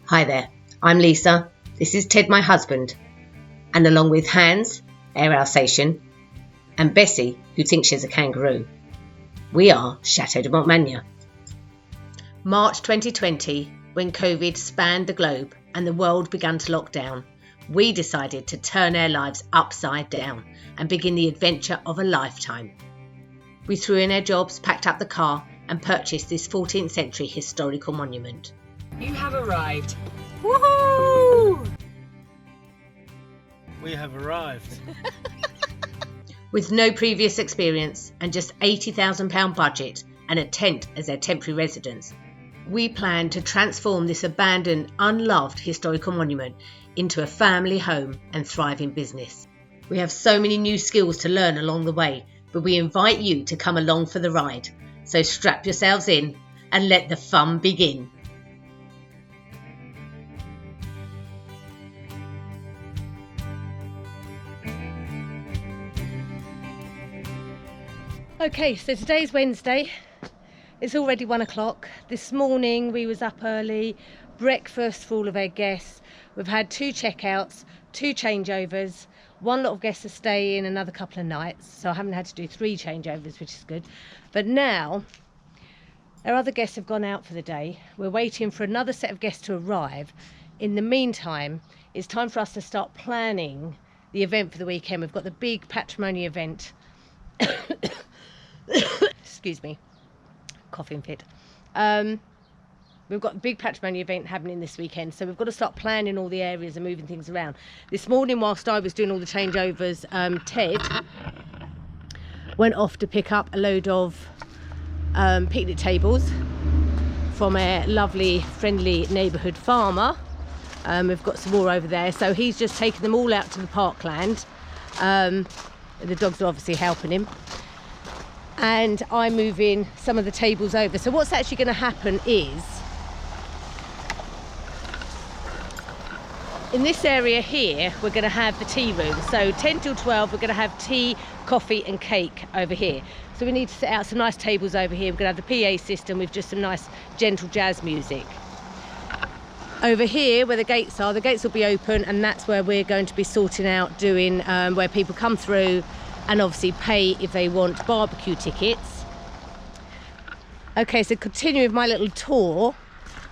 Hi there, I'm Lisa, this is Ted, my husband, and along with Hans, air Alsatian, and Bessie, who thinks she's a kangaroo, we are Chateau de Montmagny. March 2020, when COVID spanned the globe and the world began to lock down, we decided to turn our lives upside down and begin the adventure of a lifetime. We threw in our jobs, packed up the car, and purchased this 14th century historical monument. You have arrived. Woohoo! We have arrived. With no previous experience and just £80,000 budget and a tent as our temporary residence, we plan to transform this abandoned, unloved historical monument into a family home and thriving business. We have so many new skills to learn along the way, but we invite you to come along for the ride. So strap yourselves in and let the fun begin. Okay, so today's Wednesday. It's already 1 o'clock. This morning we was up early, breakfast for all of our guests. We've had 2 checkouts, 2 changeovers. One lot of guests are staying another couple of nights, so I haven't had to do 3 changeovers, which is good. But now our other guests have gone out for the day. We're waiting for another set of guests to arrive. In the meantime, it's time for us to start planning the event for the weekend. We've got the big patrimony event. Excuse me, coughing fit. We've got a big patrimony event happening this weekend, so we've got to start planning all the areas and moving things around. This morning, whilst I was doing all the changeovers, Ted went off to pick up a load of picnic tables from a lovely, friendly neighbourhood farmer. We've got some more over there, so he's just taken them all out to the parkland. The dogs are obviously helping him. And I'm moving some of the tables over. So what's actually going to happen is, in this area here, we're going to have the tea room. So 10 till 12, we're going to have tea, coffee and cake over here. So we need to set out some nice tables over here. We're going to have the PA system with just some nice gentle jazz music. Over here where the gates will be open, and that's where we're going to be sorting out doing where people come through and obviously pay if they want barbecue tickets. Okay, so continue with my little tour.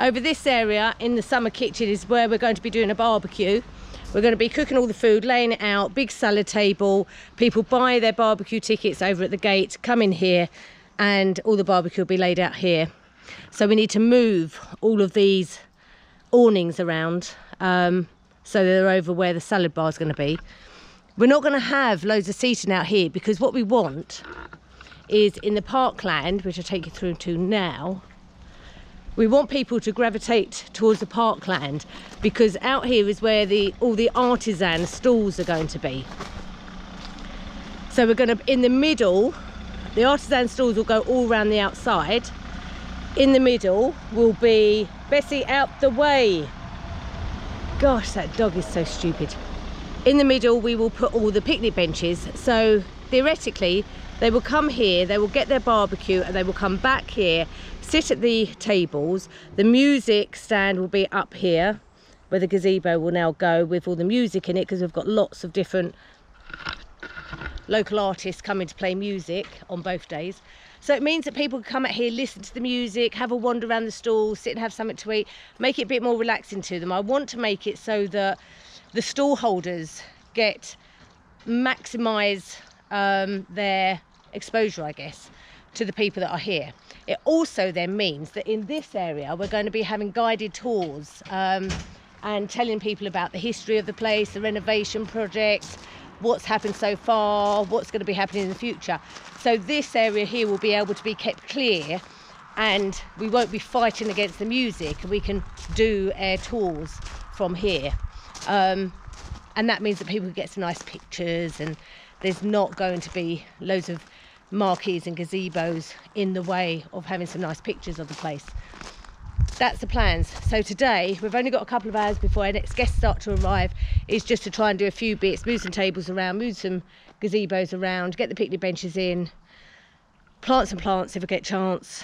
Over this area in the summer kitchen is where we're going to be doing a barbecue. We're going to be cooking all the food, laying it out, big salad table. People buy their barbecue tickets over at the gate, come in here, and all the barbecue will be laid out here. So we need to move all of these awnings around so they're over where the salad bar is going to be. We're not going to have loads of seating out here, because what we want is in the parkland, which I'll take you through to now. We want people to gravitate towards the parkland, because out here is where all the artisan stalls are going to be. So we're going to, in the middle, the artisan stalls will go all around the outside. In the middle will be, Bessie, out the way. Gosh, that dog is so stupid. In the middle, we will put all the picnic benches. So theoretically, they will come here, they will get their barbecue, and they will come back here, sit at the tables. The music stand will be up here, where the gazebo will now go with all the music in it, because we've got lots of different local artists coming to play music on both days. So it means that people can come out here, listen to the music, have a wander around the stall, sit and have something to eat, make it a bit more relaxing to them. I want to make it so that the stall holders maximise their exposure, I guess, to the people that are here. It also then means that in this area we're going to be having guided tours and telling people about the history of the place, the renovation project, what's happened so far, what's going to be happening in the future. So this area here will be able to be kept clear, and we won't be fighting against the music, and we can do air tours from here. And that means that people can get some nice pictures, and there's not going to be loads of marquees and gazebos in the way of having some nice pictures of the place. That's the plans. So today, we've only got a couple of hours before our next guests start to arrive, is just to try and do a few bits, move some tables around, move some gazebos around, get the picnic benches in, plant some plants if I get a chance.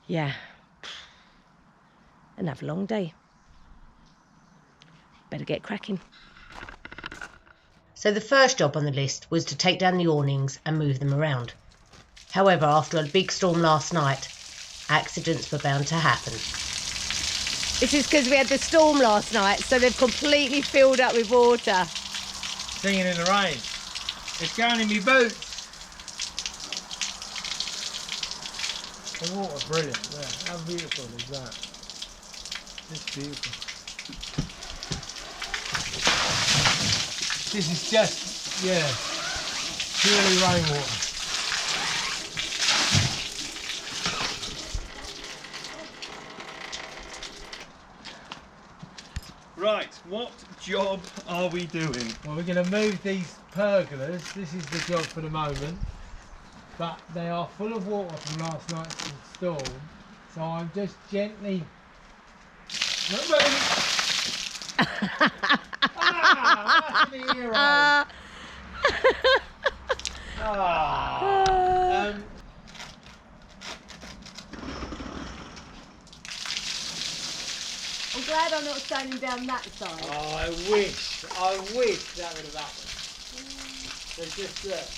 Yeah, another long day. better get cracking. So the first job on the list was to take down the awnings and move them around. However, after a big storm last night, accidents were bound to happen. This is because we had the storm last night, so they've completely filled up with water. Singing in the rain. It's going in my boots. The water, brilliant. Yeah. How beautiful is that? It's beautiful. This is just, yeah, purely rainwater. Right, what job are we doing? Well, we're going to move these pergolas. This is the job for the moment. But they are full of water from last night's storm. So I'm just gently... Ah, that's the hero. I'm glad I'm not standing down that side. Oh, I wish that would have happened. So just look.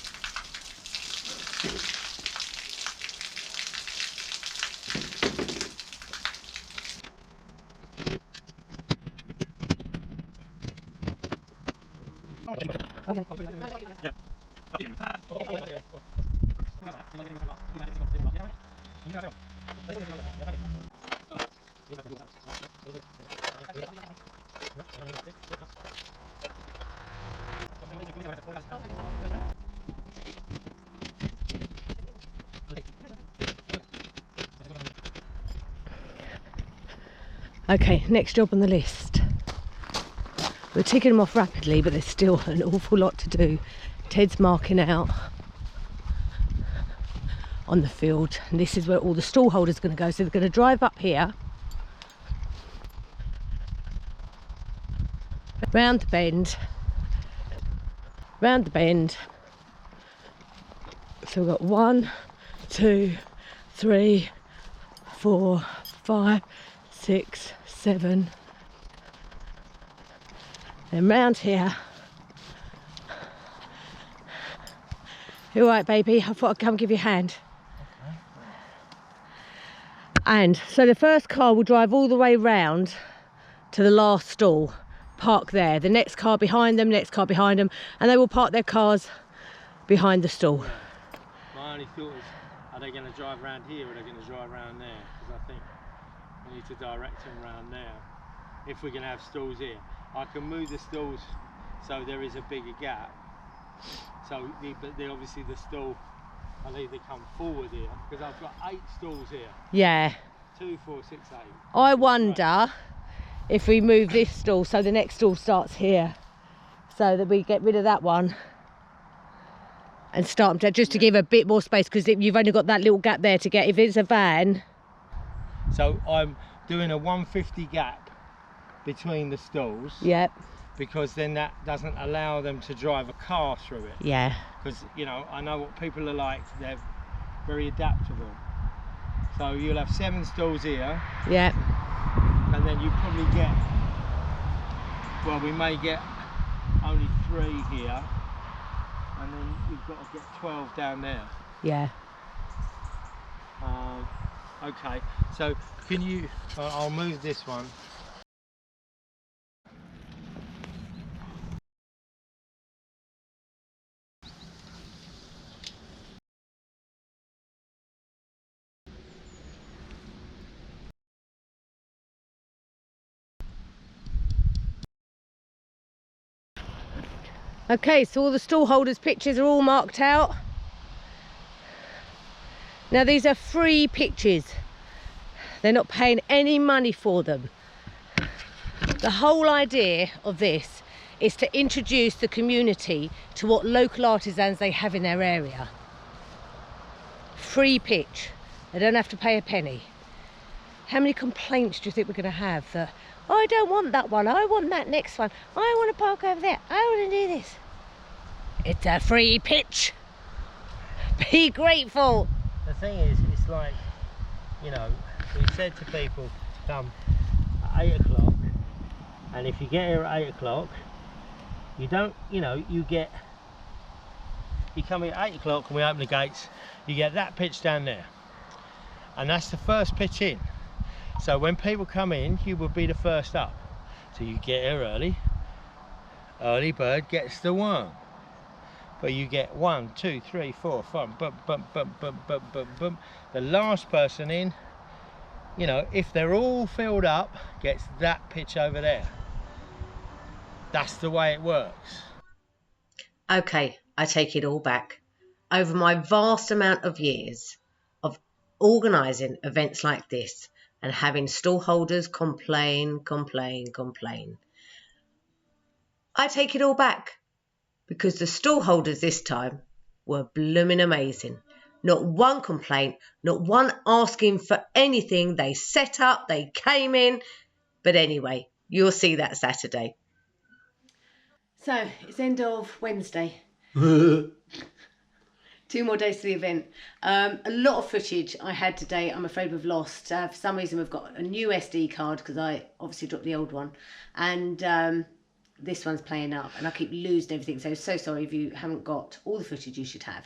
Okay, next job on the list. We're ticking them off rapidly, but there's still an awful lot to do. Ted's marking out on the field, and this is where all the stall holders are going to go. So they're going to drive up here, round the bend, So we've got 1, 2, 3, 4, 5, 6, 7. Then round here. You all right, baby? I thought I'd come give you a hand. Okay. And so the first car will drive all the way round to the last stall, park there. The next car behind them, next car behind them, and they will park their cars behind the stall. Yeah. My only thought is, are they going to drive around here or are they going to drive around there? Because I think we need to direct them around there if we're going to have stalls here. I can move the stalls so there is a bigger gap. So, obviously the stall, I'll either come forward here, because I've got 8 stalls here. Yeah. 2, 4, 6, 8. I wonder if we move this stall so the next stall starts here, so that we get rid of that one and start them just to give a bit more space, because you've only got that little gap there to get, if it's a van. So I'm doing a 150 gap between the stalls. Yep. Because then that doesn't allow them to drive a car through it. Yeah. Because, you know, I know what people are like. They're very adaptable. So you'll have 7 stalls here. Yep. And then you probably get, well, we may get only 3 here. And then you've got to get 12 down there. Yeah. Okay, so can you, I'll move this one. Okay, so all the stall holders' pictures are all marked out. Now these are free pictures. They're not paying any money for them. The whole idea of this is to introduce the community to what local artisans they have in their area. Free pitch. They don't have to pay a penny. How many complaints do you think we're going to have that, oh, I don't want that one, I want that next one, I want to park over there, I want to do this. It's a free pitch. Be grateful. The thing is, it's like, you know, we said to people to come at 8 o'clock And if you get here at 8 o'clock, you don't, you know, you come here at 8 o'clock and we open the gates, you get that pitch down there. And that's the first pitch in. So when people come in, you will be the first up. So you get here early. Early bird gets the worm. But you get 1, 2, 3, 4, 5, bump, bump, bump, bump, bump, bump, bump. The last person in, you know, if they're all filled up, gets that pitch over there. That's the way it works. Okay, I take it all back. Over my vast amount of years of organising events like this and having stallholders complain, I take it all back, because the stallholders this time were blooming amazing. Not one complaint, not one asking for anything. They set up, they came in. But anyway, you'll see that Saturday. So it's end of Wednesday. 2 more days to the event. A lot of footage I had today, I'm afraid we've lost. For some reason we've got a new SD card because I obviously dropped the old one. And this one's playing up and I keep losing everything. So sorry if you haven't got all the footage you should have.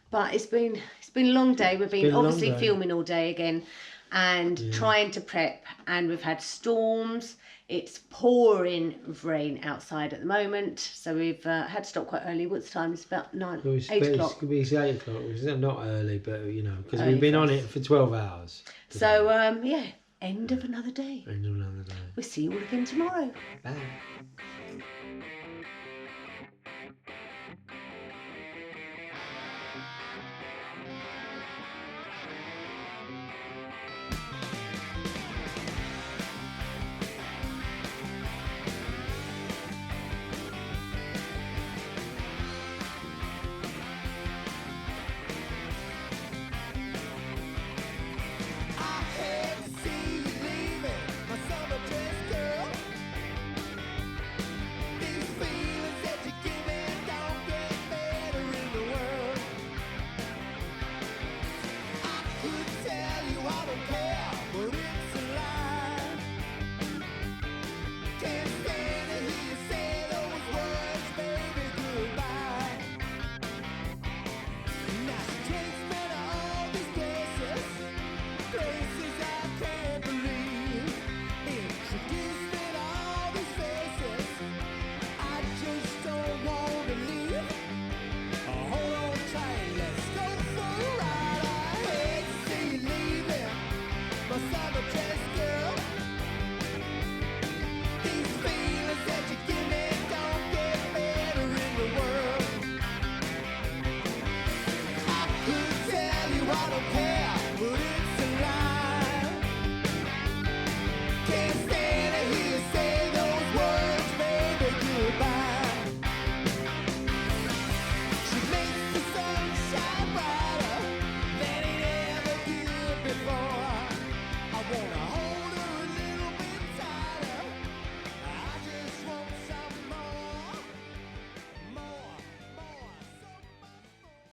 But it's been a long day. We've been obviously filming all day again and trying to prep. And we've had storms. It's pouring rain outside at the moment, so we've had to stop quite early. What's the time? It's about 8 o'clock. It's 8 o'clock, which is not early, but you know, because we've been on it for 12 hours. Today. So yeah, end of another day. End of another day. We'll see you all again tomorrow. Bye. I don't care.